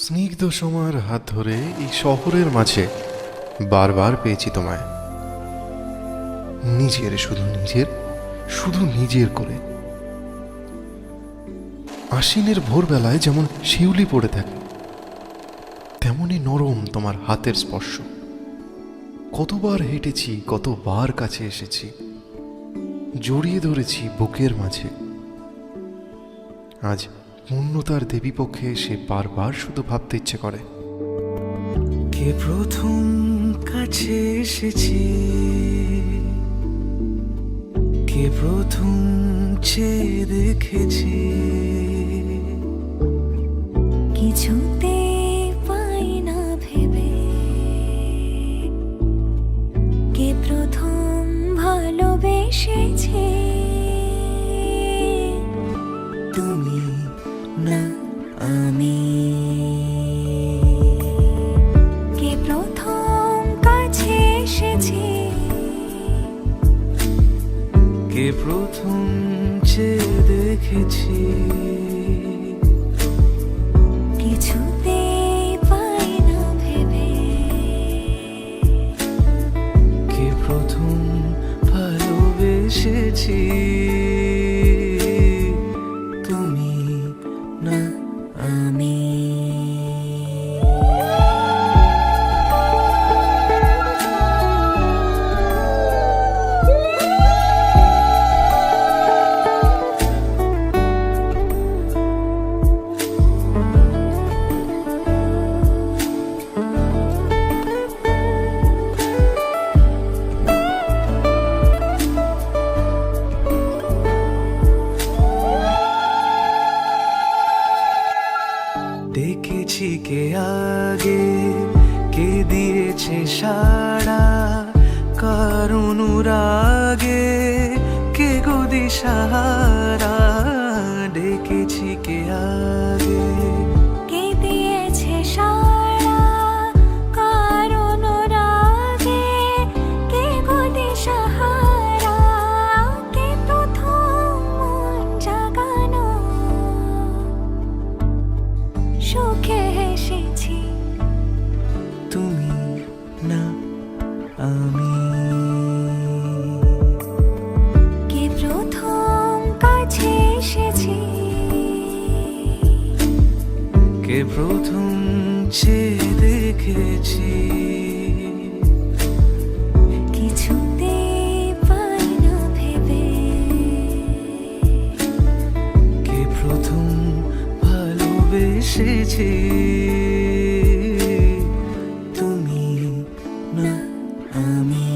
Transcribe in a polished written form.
স্নিগ্ধ সময়ের হাত ধরে এই শহরের মাঝে বারবার পেয়েছি তোমায়, নিজের শুধু নিজের করে। আশ্বিনের ভোরবেলায় যেমন শিউলি পড়ে থাকে, তেমনই নরম তোমার হাতের স্পর্শ। কতবার হেঁটেছি, কতবার কাছে এসেছি, জড়িয়ে ধরেছি বুকের মাঝে। আজ পূর্ণতার দেবীপক্ষে এসে বারবার শুধু ভাবতে ইচ্ছে করে, কে প্রথম কাছে এসেছি, কে প্রথম চেয়ে দেখেছি। কিছুতে পাই না ভেবে, কে প্রথম ভালোবেসেছে। তুমি না আমি, কে প্রথম কাছে এসেছে, কে প্রথম চেয়ে দেখেছি। কিছুতে পাই না ভেবে, কে প্রথম ভালোবেসেছি। তুমি না আমি। দেখেছি কে আগে, কে দিয়েছে সাড়া, কার অনুরাগে কে গো দিশাহারা। ডেকেছি কে আগে, কে দিয়েছে সাড়া, কার অনুরাগে কে গো দিশাহারা। কে প্রথম মন জাগানো, সুখে হেসেছি। তুমি না আমি, কে প্রথম কাছে এসেছি, কে প্রথম চেয়ে দেখেছি। কিছুতে পাই না ভেবে, কে প্রথম ভালোবেসেছি। তুমি না আমি।